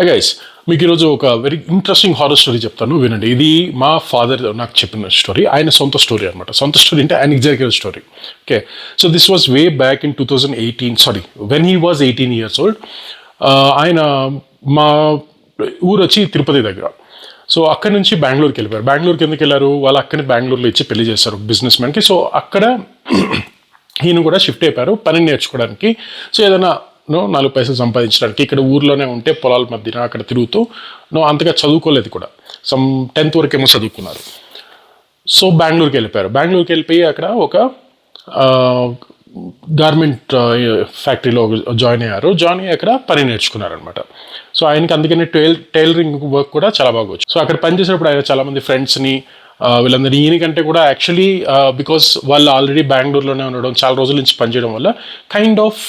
Guys, మీకు ఈరోజు ఒక వెరీ ఇంట్రెస్టింగ్ హారర్ స్టోరీ చెప్తాను, వినండి. ఇది మా ఫాదర్ నాకు చెప్పిన స్టోరీ, ఆయన సొంత స్టోరీ అనమాట. సొంత స్టోరీ అంటే ఆయనకి జరిగిన story. Okay, so this was way back in 2018, sorry, when he was 18 years old. ఆయన మా ఊరు వచ్చి తిరుపతి దగ్గర. సో అక్కడి నుంచి బెంగళూరుకి వెళ్ళిపోయారు. బెంగళూరుకి ఎందుకు వెళ్ళారు? వాళ్ళు అక్కని బెంగళూరులో ఇచ్చి పెళ్లి చేస్తారు బిజినెస్ మ్యాన్కి. సో అక్కడ ఈయన కూడా షిఫ్ట్ అయిపోయారు పని నేర్చుకోవడానికి. సో ఏదైనా 4 పైసలు సంపాదించడానికి. ఇక్కడ ఊర్లోనే ఉంటే పొలాల మధ్యన అక్కడ తిరుగుతూ అంతగా చదువుకోలేదు కూడా. 10th వరకేమో చదువుకున్నారు. సో బెంగళూరుకి వెళ్ళిపోయారు. బెంగళూరుకి వెళ్ళిపోయి అక్కడ ఒక గార్మెంట్ ఫ్యాక్టరీలో జాయిన్ అయ్యారు. జాయిన్ అయ్యి అక్కడ పని నేర్చుకున్నారనమాట. సో ఆయనకి అందుకనే టైలరింగ్ వర్క్ కూడా చాలా బాగా వచ్చు. సో అక్కడ పనిచేసేటప్పుడు ఆయన చాలామంది ఫ్రెండ్స్ని వీళ్ళందరినీ, ఈయనకంటే కూడా యాక్చువల్లీ బికాస్ వాళ్ళు ఆల్రెడీ బెంగళూరులోనే ఉండడం, చాలా రోజుల నుంచి పనిచేయడం వల్ల కైండ్ ఆఫ్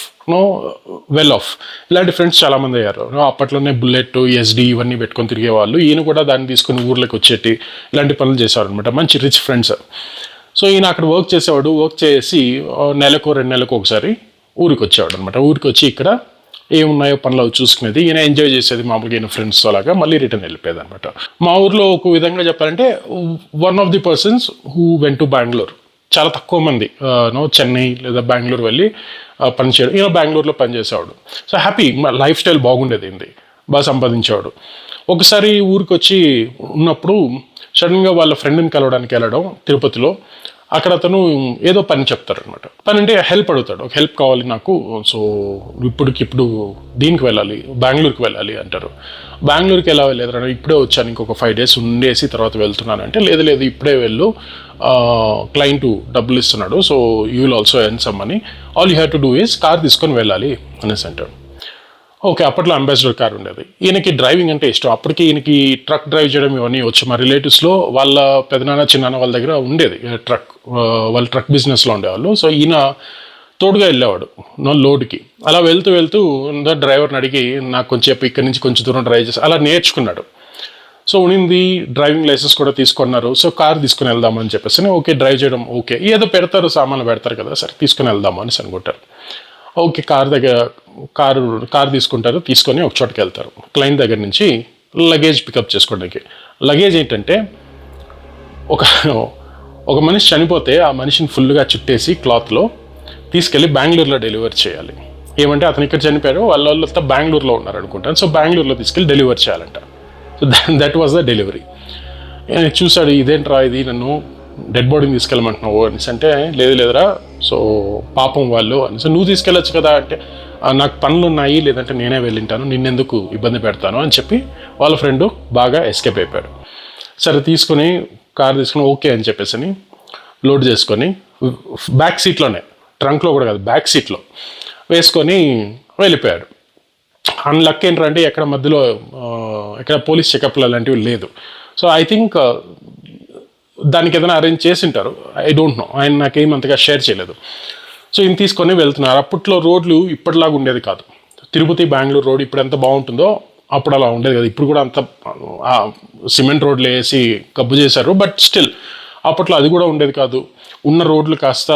వెల్ ఆఫ్ ఇలాంటి ఫ్రెండ్స్ చాలామంది అయ్యారు. అప్పట్లోనే బుల్లెట్, ఎస్డి ఇవన్నీ పెట్టుకొని తిరిగేవాళ్ళు. ఈయన కూడా దాన్ని తీసుకొని ఊర్లోకి వచ్చేటి ఇలాంటి పనులు చేసేవారు అనమాట. మంచి రిచ్ ఫ్రెండ్స్. సో ఈయన అక్కడ వర్క్ చేసేవాడు. వర్క్ చేసి 1 నెలకు 2 నెలలకు ఒకసారి ఊరికి వచ్చేవాడు అనమాట. ఊరికి వచ్చి ఇక్కడ ఏమున్నాయో పనులు అవి చూసుకునేది. ఈయన ఎంజాయ్ చేసేది మామూలుగా ఈయన ఫ్రెండ్స్ అలాగా. మళ్ళీ రిటర్న్ వెళ్ళిపోయేది అనమాట. మా ఊర్లో ఒక విధంగా చెప్పాలంటే one of the persons who went to Bengaluru. చాలా తక్కువ మంది చెన్నై లేదా బెంగళూరు వెళ్ళి పనిచేయడం. ఈయన బెంగళూరులో పనిచేసేవాడు. సో హ్యాపీ, లైఫ్ స్టైల్ బాగుండేది, ఏంది బాగా సంపాదించేవాడు. ఒకసారి ఊరికి వచ్చి ఉన్నప్పుడు సడన్గా వాళ్ళ ఫ్రెండ్ని కలవడానికి వెళ్ళడం తిరుపతిలో. అక్కడ అతను ఏదో పని చెప్తారనమాట. పని అంటే హెల్ప్ అడుగుతాడు, ఒక హెల్ప్ కావాలి నాకు. సో ఇప్పుడు దీనికి వెళ్ళాలి, బెంగళూరుకి వెళ్ళాలి అంటారు. బెంగళూరుకి ఎలా వెళ్ళేది? ఇప్పుడే వచ్చాను, ఇంకొక 5 days ఉండేసి తర్వాత వెళ్తున్నాను అంటే, లేదు ఇప్పుడే వెళ్ళు, క్లయింట్ డబ్బులు ఇస్తున్నాడు, so you will also earn some money, all you have to do is car తీసుకొని వెళ్ళాలి అనేసి అంటాడు. ఓకే, అప్పట్లో అంబాసిడర్ కార్ ఉండేది. ఈయనకి డ్రైవింగ్ అంటే ఇష్టం. అప్పటికి ఈయనకి ట్రక్ డ్రైవ్ చేయడం ఇవన్నీ వచ్చు. మా రిలేటివ్స్లో వాళ్ళ పెదనాన్న చిన్నాన్న వాళ్ళ దగ్గర ఉండేది ట్రక్. వాళ్ళు ట్రక్ బిజినెస్లో ఉండేవాళ్ళు. సో ఈయన తోడుగా వెళ్ళేవాడు లోడ్కి. అలా వెళ్తూ డ్రైవర్ని అడిగి నాకు కొంచెం ఇక్కడి నుంచి కొంచెం దూరం డ్రైవ్ చేసి అలా నేర్చుకున్నాడు. సో ఉండింది, డ్రైవింగ్ లైసెన్స్ కూడా తీసుకున్నారు. సో కార్ తీసుకుని వెళ్దామని చెప్పేసి, ఓకే డ్రైవ్ చేయడం ఓకే, ఏదో పెడతారు, సామాన్లు పెడతారు కదా, సరే తీసుకుని వెళ్దాము అని అనుకుంటారు. ఓకే, కారు తీసుకుంటారు. తీసుకొని ఒక చోటుకి వెళ్తారు. క్లయింట్ దగ్గర నుంచి లగేజ్ పికప్ చేసుకోవడానికి. లగేజ్ ఏంటంటే ఒక మనిషి చనిపోతే ఆ మనిషిని ఫుల్గా చుట్టేసి క్లాత్లో తీసుకెళ్ళి బెంగళూరులో డెలివరీ చేయాలి. ఏమంటే అతను ఇక్కడ చనిపోయారు, వాళ్ళంతా బెంగళూరులో ఉన్నారు అనుకుంటాను. సో బెంగళూరులో తీసుకెళ్ళి డెలివరీ చేయాలంట. So that was the delivery. చూశాడు, ఇదేంట్రా ఇది, నన్ను డెడ్ బాడీని తీసుకెళ్ళమంటున్నావు అనేసి అంటే, లేదురా, సో పాపం వాళ్ళు అనేసి, నువ్వు తీసుకెళ్ళచ్చు కదా అంటే, నాకు పనులు ఉన్నాయి, లేదంటే నేనే వెళ్ళింటాను, నిన్నెందుకు ఇబ్బంది పెడతాను అని చెప్పి వాళ్ళ ఫ్రెండ్ బాగా ఎస్కేప్ అయిపోయాడు. సరే కార్ తీసుకుని ఓకే అని చెప్పేసి లోడ్ చేసుకొని బ్యాక్ సీట్లోనే, ట్రంక్లో కూడా కాదు, బ్యాక్ సీట్లో వేసుకొని వెళ్ళిపోయాడు. అన్లక్ ఏంటంటే ఎక్కడ మధ్యలో ఎక్కడ పోలీస్ చెకప్లు అలాంటివి లేదు. సో ఐ థింక్ దానికి ఏదైనా అరేంజ్ చేసి ఉంటారు, ఐ డోంట్ నో. ఆయన నాకేం అంతగా షేర్ చేయలేదు. సో ఈయన తీసుకొని వెళ్తున్నారు. అప్పట్లో రోడ్లు ఇప్పటిలాగా ఉండేది కాదు. తిరుపతి బెంగళూరు రోడ్ ఇప్పుడు ఎంత బాగుంటుందో అప్పుడు అలా ఉండేది కదా. ఇప్పుడు కూడా అంత సిమెంట్ రోడ్లు వేసి గబ్బు చేశారు, బట్ స్టిల్ అప్పట్లో అది కూడా ఉండేది కాదు. ఉన్న రోడ్లు కాస్త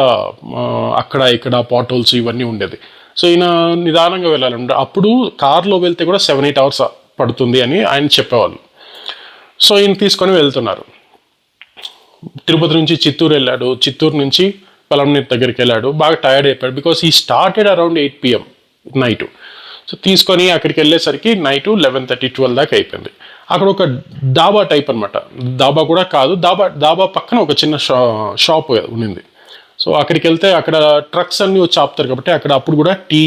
అక్కడ ఇక్కడ పాట్ హోల్స్ ఇవన్నీ ఉండేది. సో ఈయన నిదానంగా వెళ్ళాలంటే, అప్పుడు కార్లో వెళ్తే కూడా 7-8 hours పడుతుంది అని ఆయన చెప్పేవాళ్ళు. సో ఈయన తీసుకొని వెళ్తున్నారు. తిరుపతి నుంచి చిత్తూరు వెళ్ళాడు. చిత్తూరు నుంచి పలంనేరు దగ్గరికి వెళ్ళాడు. బాగా టైర్డ్ అయిపోయాడు, బికాస్ ఈ started around 8 PM night. So తీసుకొని అక్కడికి వెళ్ళేసరికి నైట్ 11:30, 12 దాకా అయిపోయింది. అక్కడ ఒక డాబా టైప్ అనమాట. డాబా కూడా కాదు, డాబా పక్కన ఒక చిన్న షాప్ ఉండింది. సో అక్కడికి వెళ్తే అక్కడ ట్రక్స్ అన్నీ వచ్చి ఆపుతారు కాబట్టి అక్కడ అప్పుడు కూడా టీ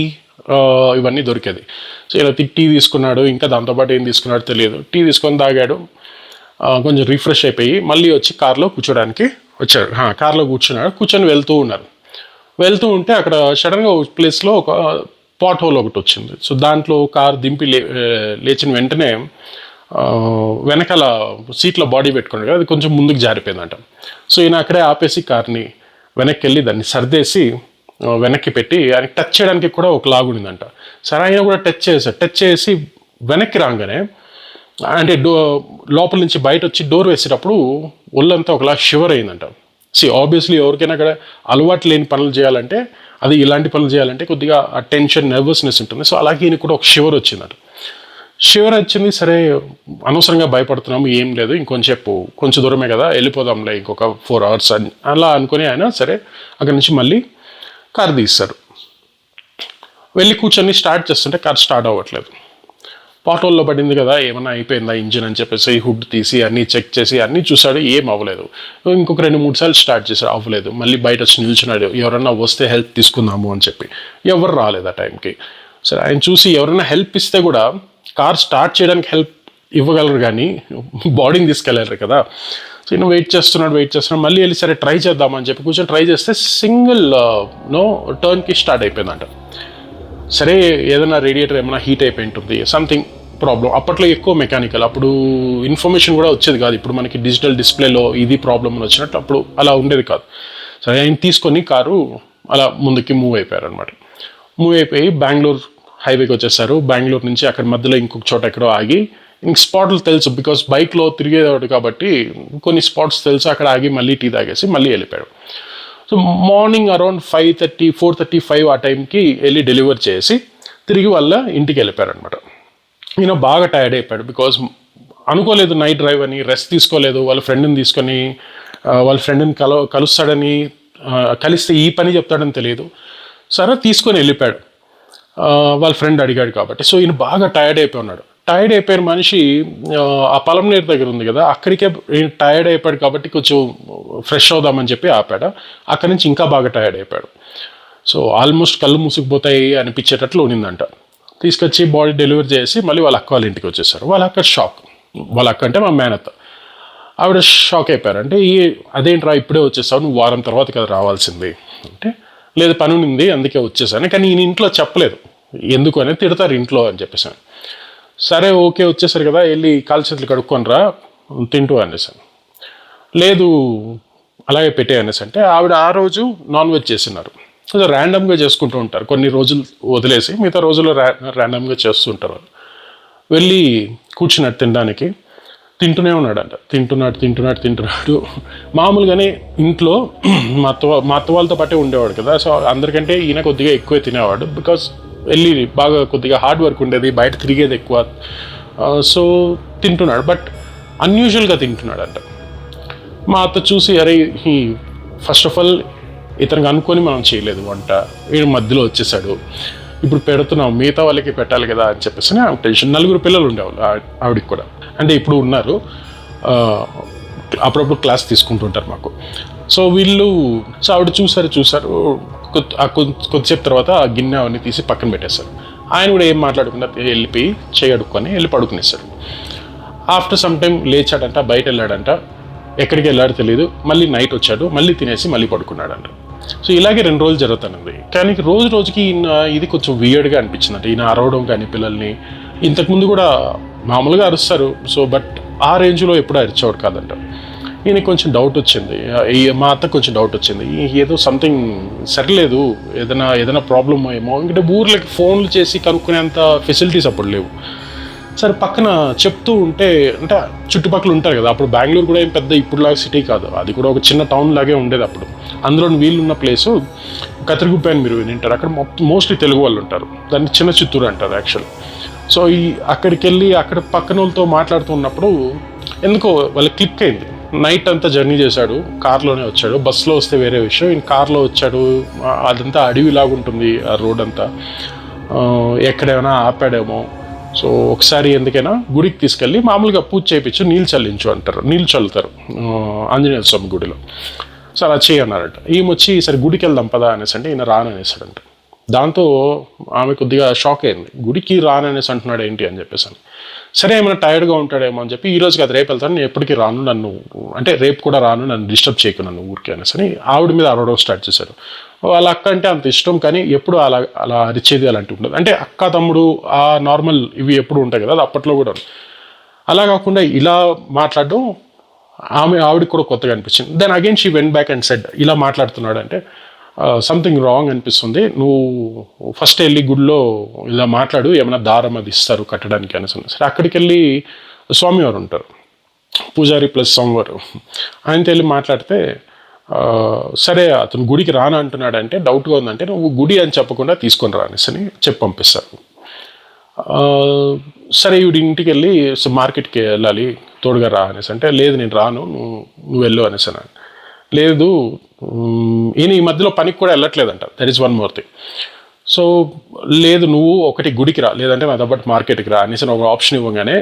ఇవన్నీ దొరికేది. సో ఇలా టీ తీసుకున్నాడు. ఇంకా దాంతోపాటు ఏం తీసుకున్నాడో తెలియదు. టీ తీసుకొని తాగాడు. కొంచెం రిఫ్రెష్ అయిపోయి మళ్ళీ వచ్చి కార్లో కూర్చోడానికి వచ్చాడు. కార్లో కూర్చొని వెళ్తూ ఉంటే అక్కడ సడన్గా ఒక ప్లేస్లో ఒక పాట్ హోల్ ఒకటి వచ్చింది. సో దాంట్లో కార్ దింపి లేచిన వెంటనే వెనకాల సీట్లో బాడీ పెట్టుకున్నాడు కదా, అది కొంచెం ముందుకు జారిపోయిందంట. సో ఈయన అక్కడే ఆపేసి కార్ని వెనక్కి వెళ్ళి దాన్ని సర్దేసి వెనక్కి పెట్టి ఆయనకి టచ్ చేయడానికి కూడా ఒక లాగు ఉండిందంట. సరే ఆయన కూడా టచ్ చేసి వెనక్కి రాగానే, అంటే లోపల నుంచి బయట వచ్చి డోర్ వేసేటప్పుడు ఒళ్ళంతా ఒకలా షివర్ అయిందంట. ఆబ్వియస్లీ ఎవరికైనా అక్కడ అలవాటు లేని పనులు చేయాలంటే, అది ఇలాంటి పనులు చేయాలంటే కొద్దిగా ఆ టెన్షన్, నర్వస్నెస్ ఉంటుంది. సో అలాగే ఈయన కూడా ఒక షివర్ వచ్చిందంట. షివర్ వచ్చింది. సరే అనవసరంగా భయపడుతున్నాము, ఏం లేదు, కొంచెం దూరమే కదా, వెళ్ళిపోదాంలే ఇంకొక 4 hours అని అలా అనుకుని ఆయన సరే అక్కడి నుంచి మళ్ళీ కార్ తీస్తారు. వెళ్ళి కూర్చొని స్టార్ట్ చేస్తుంటే కార్ స్టార్ట్ అవ్వట్లేదు. పాటోల్లో పడింది కదా, ఏమన్నా అయిపోయిందా ఇంజిన్ అని చెప్పేసి హుడ్ తీసి అన్నీ చెక్ చేసి అన్నీ చూసాడు, ఏం అవ్వలేదు. ఇంకొక 2-3 సార్లు స్టార్ట్ చేశాడు, అవ్వలేదు. మళ్ళీ బయట వచ్చి నిల్చున్నాడు, ఎవరన్నా వస్తే హెల్ప్ తీసుకుందాము అని చెప్పి. ఎవరు రాలేదు ఆ టైంకి. సరే ఆయన చూసి ఎవరైనా హెల్ప్ ఇస్తే కూడా కార్ స్టార్ట్ చేయడానికి హెల్ప్ ఇవ్వగలరు కానీ బాడీని తీసుకెళ్ళారు కదా. సో ఈయన వెయిట్ చేస్తున్నాడు, మళ్ళీ వెళ్ళి సరే ట్రై చేద్దామని చెప్పి కూర్చొని ట్రై చేస్తే సింగిల్ టర్న్కి స్టార్ట్ అయిపోయిందంట. సరే ఏదైనా రేడియేటర్ ఏమైనా హీట్ అయిపోయి ఉంటుంది, సంథింగ్ ప్రాబ్లం. అప్పట్లో ఎక్కువ మెకానికల్, అప్పుడు ఇన్ఫర్మేషన్ కూడా వచ్చేది కాదు. ఇప్పుడు మనకి డిజిటల్ డిస్ప్లేలో ఇది ప్రాబ్లం అని వచ్చినట్టు అప్పుడు అలా ఉండేది కాదు. సరే ఆయన తీసుకొని కారు అలా ముందుకి మూవ్ అయిపోయారు అనమాట. మూవ్ అయిపోయి బెంగళూరు హైవేకి వచ్చేసారు. బెంగళూరు నుంచి అక్కడ మధ్యలో ఇంకొక చోట ఎక్కడో ఆగి, ఇంక స్పాట్లు తెలుసు బికాస్ బైక్లో తిరిగేవాడు కాబట్టి కొన్ని స్పాట్స్ తెలుసు. అక్కడ ఆగి మళ్ళీ టీ తాగేసి మళ్ళీ వెళ్ళిపోయాడు. సో మార్నింగ్ అరౌండ్ 5:30, 4:35 ఆ టైంకి వెళ్ళి డెలివర్ చేసి తిరిగి వాళ్ళ ఇంటికి వెళ్ళిపోయారు అనమాట. ఈయన బాగా టైర్డ్ అయిపోయాడు బికాజ్ అనుకోలేదు నైట్ డ్రైవ్ అని, రెస్ట్ తీసుకోలేదు. వాళ్ళ ఫ్రెండ్ని తీసుకొని వాళ్ళ ఫ్రెండ్ని కలుస్తాడని, కలిస్తే ఈ పని చెప్తాడని తెలియదు. సరే తీసుకొని వెళ్ళిపోయాడు, వాళ్ళ ఫ్రెండ్ అడిగాడు కాబట్టి. సో ఈయన బాగా టైర్డ్ అయిపోయి ఉన్నాడు. టైర్డ్ అయిపోయిన మనిషి ఆ పొలంనేరు దగ్గర ఉంది కదా, అక్కడికే టైర్డ్ అయిపోయాడు కాబట్టి కొంచెం ఫ్రెష్ అవుదామని చెప్పి ఆపాడు. అక్కడి నుంచి ఇంకా బాగా టైర్డ్ అయిపోయాడు. సో ఆల్మోస్ట్ కళ్ళు మూసుకుపోతాయి అనిపించేటట్లు ఉన్నిందంట. తీసుకొచ్చి బాడీ డెలివరీ చేసి మళ్ళీ వాళ్ళ అక్క వాళ్ళ ఇంటికి వచ్చేసారు. వాళ్ళ అక్క షాక్. వాళ్ళ అక్క అంటే మా మేనత్త. ఆవిడ షాక్ అయిపోయారు. అంటే అదేంట్రా ఇప్పుడే వచ్చేసావు, నువ్వు వారం తర్వాత కదా రావాల్సింది అంటే, లేదు పని ఉంది అందుకే వచ్చేసాను, కానీ ఈయన ఇంట్లో చెప్పలేదు, ఎందుకు అనేది తిడతారు ఇంట్లో అని చెప్పేసాను. సరే ఓకే వచ్చేసారు కదా, వెళ్ళి కాలు చేతులు కడుక్కొని రా తింటూ అనేసాను. లేదు అలాగే పెట్టే అనేసి అంటే ఆవిడ ఆ రోజు నాన్ వెజ్ చేసినారు. సో ర్యాండమ్గా చేసుకుంటూ ఉంటారు, కొన్ని రోజులు వదిలేసి మిగతా రోజుల్లో ర్యాండమ్గా చేస్తూ ఉంటారు. వెళ్ళి కూర్చున్నాడు తినడానికి, తింటూనే ఉన్నాడంట. తింటున్నాడు. మామూలుగానే ఇంట్లో మా అత్త వాళ్ళతో పాటే ఉండేవాడు కదా, సో అందరికంటే ఈయన కొద్దిగా ఎక్కువే తినేవాడు బికాస్ వెళ్ళి బాగా కొద్దిగా హార్డ్ వర్క్ ఉండేది, బయట తిరిగేది ఎక్కువ. సో తింటున్నాడు, బట్ అన్యూజువల్గా తింటున్నాడంట. మా అత్త చూసి అరే ఫస్ట్ ఆఫ్ ఆల్ ఇతనికి అనుకొని మనం చేయలేదు వంట, వీడు మధ్యలో వచ్చేసాడు, ఇప్పుడు పెడుతున్నాం మిగతా వాళ్ళకి పెట్టాలి కదా అని చెప్పేసి ఆమె టెన్షన్. 4 పిల్లలు ఉండేవాళ్ళు ఆవిడికి కూడా, అంటే ఇప్పుడు ఉన్నారు, అప్పుడప్పుడు క్లాస్ తీసుకుంటుంటారు మాకు. సో ఆవిడ చూసారు కొద్దిసేపు తర్వాత ఆ గిన్నె అవన్నీ తీసి పక్కన పెట్టేశారు. ఆయన కూడా ఏం మాట్లాడకుండా వెళ్ళిపోయి చేయడుకొని వెళ్ళి పడుకునేశాడు. ఆఫ్టర్ సమ్ టైం లేచాడంట, బయట వెళ్ళాడంట, ఎక్కడికి వెళ్ళాడో తెలియదు. మళ్ళీ నైట్ వచ్చాడు, మళ్ళీ తినేసి మళ్ళీ పడుకున్నాడంట. సో ఇలాగే 2 రోజులు జరుగుతుంది. కానీ రోజుకి ఇది కొంచెం వియర్డ్గా అనిపించిందంట. ఈయన అరవడం కానీ పిల్లల్ని, ఇంతకుముందు కూడా మామూలుగా అరుస్తారు, సో బట్ ఆ రేంజ్లో ఎప్పుడు అరిచేవాడు కాదంట. ఈయనకి కొంచెం డౌట్ వచ్చింది, మా అత్తకు కొంచెం డౌట్ వచ్చింది, ఏదో సంథింగ్ సరిలేదు, ఏదైనా ప్రాబ్లమ్ ఏమో. ఎందుకంటే ఊర్లకి ఫోన్లు చేసి కనుక్కునేంత ఫెసిలిటీస్ అప్పుడు లేవు. సరే పక్కన చెప్తూ ఉంటే, అంటే చుట్టుపక్కల ఉంటారు కదా, అప్పుడు బెంగళూరు కూడా ఏం పెద్ద ఇప్పుడులాగా సిటీ కాదు, అది కూడా ఒక చిన్న టౌన్ లాగే ఉండేది అప్పుడు. అందులో వీళ్ళున్న ప్లేసు కత్తిరిగుప్ప అని మీరు వింటారు, అక్కడ మోస్ట్లీ తెలుగు వాళ్ళు ఉంటారు, దాన్ని చిన్న చిత్తూరు అంటారు యాక్చువల్. సో అక్కడికి వెళ్ళి అక్కడ పక్కన వాళ్ళతో మాట్లాడుతున్నప్పుడు ఎందుకో వాళ్ళకి క్లిక్ అయింది. నైట్ అంతా జర్నీ చేశాడు, కార్లోనే వచ్చాడు, బస్సులో వస్తే వేరే విషయం, ఈయన కార్లో వచ్చాడు. అదంతా అడవిలాగా ఉంటుంది ఆ రోడ్ అంతా, ఎక్కడేమైనా ఆపాడేమో. సో ఒకసారి ఎందుకైనా గుడికి తీసుకెళ్ళి మామూలుగా పూజ చేయించు, నీళ్ళు చల్లించు అంటారు, నీళ్ళు చల్లుతారు ఆంజనేయ స్వామి గుడిలో. సో అలా చేయన్నారంట. ఈమె సరే గుడికి వెళ్దాం పదా అనేసి అంటే ఈయన రాననేసాడంట. దాంతో ఆమె కొద్దిగా షాక్ అయింది, గుడికి రాననేసి అంటున్నాడు ఏంటి అని చెప్పేసి. సరే ఏమైనా టైర్డ్గా ఉంటాడేమో అని చెప్పి, ఈ రోజు కదా రేపు వెళ్తాను, నేను ఎప్పటికీ రాను, నన్ను అంటే రేపు కూడా రాను, నన్ను డిస్టర్బ్ చేయకు నన్ను ఊరికే అనేసి ఆవిడ మీద అరవడం స్టార్ట్ చేశారు. వాళ్ళ అక్క అంటే అంత ఇష్టం, కానీ ఎప్పుడు అలా అరిచేది అలాంటివి ఉండదు. అంటే అక్క తమ్ముడు ఆ నార్మల్ ఇవి ఎప్పుడు ఉంటాయి కదా, అది అప్పట్లో కూడా. అలా కాకుండా ఇలా మాట్లాడడం ఆవిడకి కూడా కొత్తగా అనిపించింది. Then again she went back and said, ఇలా మాట్లాడుతున్నాడు అంటే సంథింగ్ రాంగ్ అనిపిస్తుంది, నువ్వు ఫస్ట్ వెళ్ళి గుడిలో ఇలా మాట్లాడు, ఏమైనా దారం అది ఇస్తారు కట్టడానికి అనేసి. సరే అక్కడికి వెళ్ళి స్వామివారు ఉంటారు, పూజారి ప్లస్ స్వామివారు, ఆయనతో వెళ్ళి మాట్లాడితే సరే అతను గుడికి రాను అంటున్నాడు అంటే డౌట్గా ఉందంటే నువ్వు గుడి అని చెప్పకుండా తీసుకొని రా అనేసి చెప్పి పంపిస్తారు. సరే వీడి ఇంటికి వెళ్ళి మార్కెట్కి వెళ్ళాలి తోడుగా రా అనేసి అంటే, లేదు నేను రాను, నువ్వు వెళ్ళు అనేసి అన్నాను. లేదు ఈయన ఈ మధ్యలో పనికి కూడా వెళ్ళట్లేదంట. That is one more thing. So లేదు నువ్వు ఒకటి గుడికి రా, లేదంటే నాతో పాటు మార్కెట్కి రా అనేసి ఒక ఆప్షన్ ఇవ్వగానే,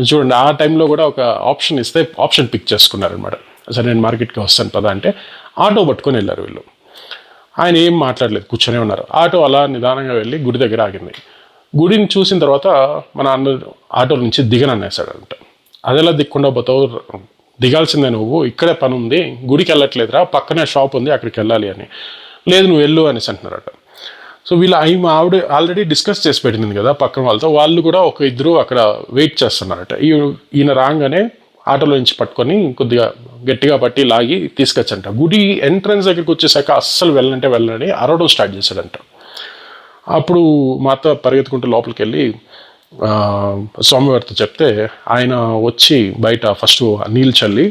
చూడండి ఆ టైంలో కూడా ఒక ఆప్షన్ ఇస్తే ఆప్షన్ పిక్ చేసుకున్నారనమాట. సరే నేను మార్కెట్కి వస్తాను పదా అంటే ఆటో పట్టుకొని వెళ్ళారు వీళ్ళు. ఆయన ఏం మాట్లాడలేదు, కూర్చొనే ఉన్నారు. ఆటో అలా నిదానంగా వెళ్ళి గుడి దగ్గర ఆగింది. గుడిని చూసిన తర్వాత మన అన్న ఆటో నుంచి దిగననేసాడంట. అదెలా దిక్కుండా పోతావు, దిగాల్సిందే నువ్వు, ఇక్కడే పని ఉంది, గుడికి వెళ్ళట్లేదురా, పక్కనే షాప్ ఉంది అక్కడికి వెళ్ళాలి అని. లేదు నువ్వు వెళ్ళు అనేసి అంటున్నారట. సో వీళ్ళు ఆవిడ ఆల్రెడీ డిస్కస్ చేసి పెట్టింది కదా పక్కన వాళ్ళతో, వాళ్ళు కూడా ఒక ఇద్దరు అక్కడ వెయిట్ చేస్తున్నారట. ఈయన రాగానే ఆటోలో నుంచి పట్టుకొని కొద్దిగా గట్టిగా పట్టి లాగి తీసుకొచ్చంట. గుడి ఎంట్రన్స్ దగ్గరికి వచ్చేసాక అస్సలు వెళ్ళని అరవడం స్టార్ట్ చేశాడంట. అప్పుడు మా అత్త పరిగెత్తుకుంటూ లోపలికి వెళ్ళి స్వామివారితో చెప్తే ఆయన వచ్చి బయట ఫస్ట్ నీళ్ళు చల్లి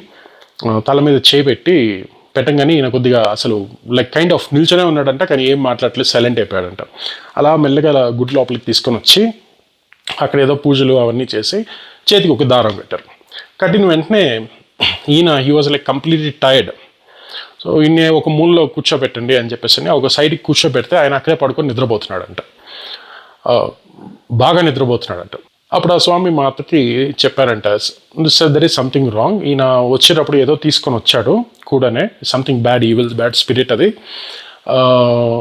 తల మీద చేపెట్టి పెట్టంగానే ఈయన కొద్దిగా అసలు లైక్ కైండ్ ఆఫ్ నిల్చొనే ఉన్నాడంట, కానీ ఏం మాట్లాడలేదు, సైలెంట్ అయిపోయాడంట. అలా మెల్లగా గుడి లోపలికి తీసుకొని వచ్చి అక్కడ ఏదో పూజలు అవన్నీ చేసి చేతికి ఒక దారం పెట్టారు. కట్టిన వెంటనే ఈయన he was like completely tired. So ఈయన ఒక మూలలో కూర్చోబెట్టండి అని చెప్పేసి ఒక సైడ్కి కూర్చోబెడితే ఆయన అక్కడే పడుకొని నిద్రపోతున్నాడంట, బాగా నిద్రపోతున్నాడంట. అప్పుడు ఆ స్వామి మా అత్తకి చెప్పారంట, sir there is something wrong, ఈయన వచ్చేటప్పుడు ఏదో తీసుకొని వచ్చాడు కూడానే, something bad evil bad spirit, అది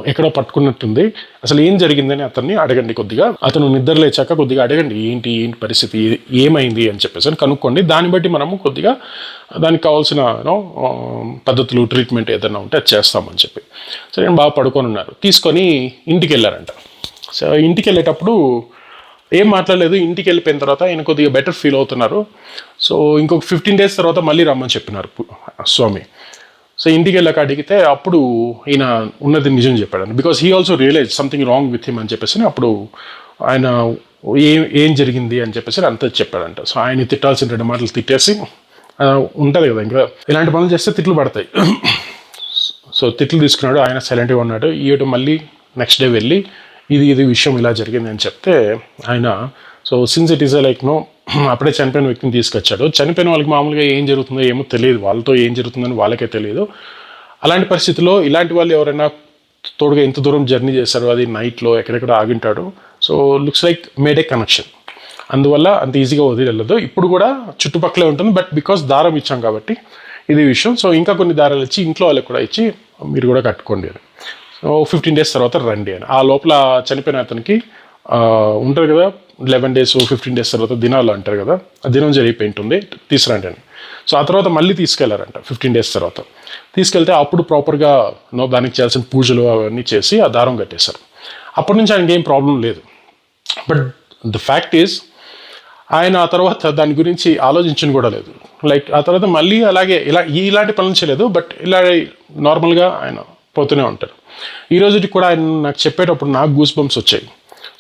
ఎక్కడో పట్టుకున్నట్టుంది, అసలు ఏం జరిగిందని అతన్ని అడగండి, కొద్దిగా అతను నిద్ర లేచాక కొద్దిగా అడగండి ఏంటి పరిస్థితి ఏమైంది అని చెప్పేసి అని కనుక్కోండి, దాన్ని బట్టి మనము కొద్దిగా దానికి కావాల్సిన పద్ధతులు ట్రీట్మెంట్ ఏదైనా ఉంటే అది చేస్తామని చెప్పి. సరే నేను బాగా పడుకొని ఉన్నారు. తీసుకొని ఇంటికి వెళ్ళారంట. సో ఇంటికి వెళ్ళేటప్పుడు ఏం మాట్లాడలేదు. ఇంటికి వెళ్ళిపోయిన తర్వాత ఆయన కొద్దిగా బెటర్ ఫీల్ అవుతున్నారు. సో ఇంకొక 15 days తర్వాత మళ్ళీ రమ్మని చెప్పినారు స్వామి. సో ఇంటికి వెళ్ళాక అడిగితే అప్పుడు ఈయన ఉన్నది నిజం చెప్పాడు. Because he also realize something wrong with him అని చెప్పేసి అప్పుడు ఆయన ఏం జరిగింది అని చెప్పేసి అంతా చెప్పాడంట. సో ఆయన తిట్టాల్సిన 2 మాటలు తిట్టేసి, ఉంటుంది కదా ఇంకా ఇలాంటి పనులు చేస్తే తిట్లు పడతాయి. సో తిట్లు తీసుకున్నాడు, ఆయన సైలెంట్గా ఉన్నాడు. ఈయట మళ్ళీ నెక్స్ట్ డే వెళ్ళి ఇది విషయం ఇలా జరిగింది అని చెప్తే ఆయన, so since it is like అప్పుడే చనిపోయిన వ్యక్తిని తీసుకొచ్చాడు. చనిపోయిన వాళ్ళకి మామూలుగా ఏం జరుగుతుందో ఏమో తెలియదు, వాళ్ళతో ఏం జరుగుతుందని వాళ్ళకే తెలియదు. అలాంటి పరిస్థితుల్లో ఇలాంటి వాళ్ళు ఎవరైనా తోడుగా ఎంత దూరం జర్నీ చేశారు, అది నైట్లో ఎక్కడెక్కడ ఆగింటాడు. So looks like made a connection, అందువల్ల అంత ఈజీగా వదిలేదు. ఇప్పుడు కూడా చుట్టుపక్కలే ఉంటుంది, బట్ బికాస్ దారం ఇచ్చాం కాబట్టి ఇది విషయం. సో ఇంకా కొన్ని దారాలు ఇచ్చి ఇంట్లో వాళ్ళకి కూడా ఇచ్చి మీరు కూడా కట్టుకోండి అని. సో 15 days తర్వాత రండి అని. ఆ లోపల చనిపోయిన అతనికి ఉంటారు కదా 11 days 15 days తర్వాత దినాలు అంటారు కదా, ఆ దినం జరిగిపోయి ఉంటుంది, తీసుకురండి అని. సో ఆ తర్వాత మళ్ళీ తీసుకెళ్లారంట 15 days తర్వాత. తీసుకెళ్తే అప్పుడు ప్రాపర్గా దానికి చేయాల్సిన పూజలు అవన్నీ చేసి ఆ దారం కట్టేశారు. అప్పటి నుంచి ఆయనకి ఏం ప్రాబ్లం లేదు. బట్ ద ఫ్యాక్ట్ ఈజ్ ఆయన ఆ తర్వాత దాని గురించి ఆలోచించని కూడా లేదు. లైక్ ఆ తర్వాత మళ్ళీ అలాగే ఇలాంటి పనులు చేయలేదు, బట్ ఇలా నార్మల్గా ఆయన పోతూనే ఉంటారు. ఈ రోజుకి కూడా ఆయన నాకు చెప్పేటప్పుడు నాకు గూస్ బంప్స్ వచ్చాయి.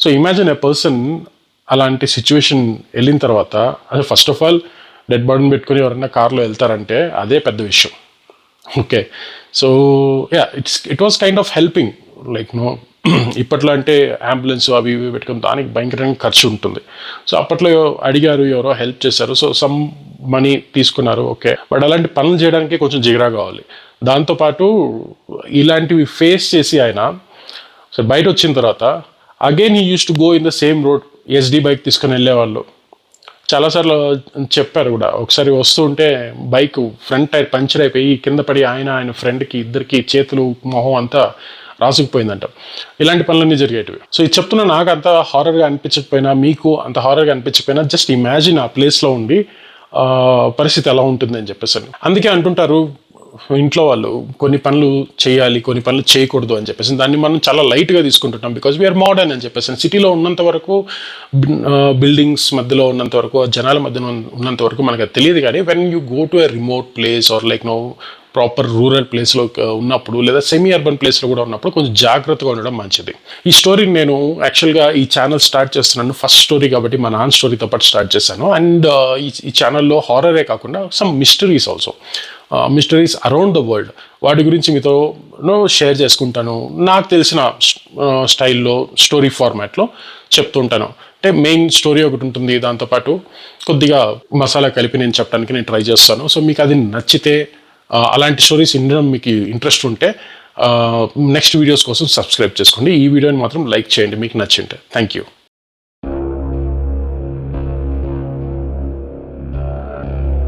సో ఇమాజిన్ ఎ పర్సన్ అలాంటి సిచ్యువేషన్ వెళ్ళిన తర్వాత, అదే ఫస్ట్ ఆఫ్ ఆల్ డెడ్ బాడీని పెట్టుకుని ఎవరైనా కార్లో వెళ్తారంటే అదే పెద్ద విషయం. Okay, so it was kind of helping. Like ఇప్పట్లో అంటే అంబులెన్స్ అవి ఇవి పెట్టుకుని దానికి భయంకరంగా ఖర్చు ఉంటుంది. సో అప్పట్లో అడిగారు, ఎవరో హెల్ప్ చేశారు, సో సమ్ మనీ తీసుకున్నారు, ఓకే. బట్ అలాంటి పనులు చేయడానికి కొంచెం జిగరా కావాలి. దాంతోపాటు ఇలాంటివి ఫేస్ చేసి ఆయన సో బయట వచ్చిన తర్వాత again he use to go in the same road. SD bike తీసుకొని వెళ్ళేవాళ్ళు చాలాసార్లు చెప్పారు కూడా. ఒకసారి వస్తూ ఉంటే బైక్ ఫ్రంట్ టైర్ పంచర్ అయిపోయి కింద పడి ఆయన ఫ్రెండ్కి ఇద్దరికి చేతులు మొహం అంతా రాసుకుపోయిందంట. ఇలాంటి పనులన్నీ జరిగేటివి. సో ఇది చెప్తున్నా, నాకు అంత హారర్గా అనిపించకపోయినా, మీకు అంత హారర్గా అనిపించకపోయినా, జస్ట్ ఇమాజిన్ ఆ ప్లేస్లో ఉండి పరిస్థితి ఎలా ఉంటుంది అని చెప్పేసి. అందుకే అంటుంటారు ఇంట్లో వాళ్ళు కొన్ని పనులు చేయాలి, కొన్ని పనులు చేయకూడదు అని చెప్పేసి. దాన్ని మనం చాలా లైట్గా తీసుకుంటున్నాం బికాజ్ వీఆర్ మోడర్న్ అని చెప్పేసి. సిటీలో ఉన్నంత వరకు, బిల్డింగ్స్ మధ్యలో ఉన్నంత వరకు, జనాల మధ్యన ఉన్నంత వరకు మనకు అది తెలియదు. కానీ when you go to a remote place or like proper rural ప్లేస్లో ఉన్నప్పుడు, లేదా సెమీ అర్బన్ ప్లేస్లో కూడా ఉన్నప్పుడు కొంచెం జాగ్రత్తగా ఉండడం మంచిది. ఈ స్టోరీని నేను యాక్చువల్గా ఈ ఛానల్ స్టార్ట్ చేస్తున్నాను ఫస్ట్ స్టోరీ కాబట్టి మా నాన్న స్టోరీతో పాటు స్టార్ట్ చేశాను. అండ్ ఈ ఛానల్లో హారరే కాకుండా some mysteries also, mysteries around the world, వాటి గురించి మీతో షేర్ చేసుకుంటాను. నాకు తెలిసిన స్టైల్లో స్టోరీ ఫార్మాట్లో చెప్తుంటాను. అంటే మెయిన్ స్టోరీ ఒకటి ఉంటుంది, దాంతోపాటు కొద్దిగా మసాలా కలిపి నేను చెప్పడానికి నేను ట్రై చేస్తాను. సో మీకు అది నచ్చితే, అలాంటి స్టోరీస్ వినడం మీకు ఇంట్రెస్ట్ ఉంటే నెక్స్ట్ వీడియోస్ కోసం సబ్స్క్రైబ్ చేసుకోండి. ఈ వీడియోని మాత్రం లైక్ చేయండి మీకు నచ్చింటే. Thank you.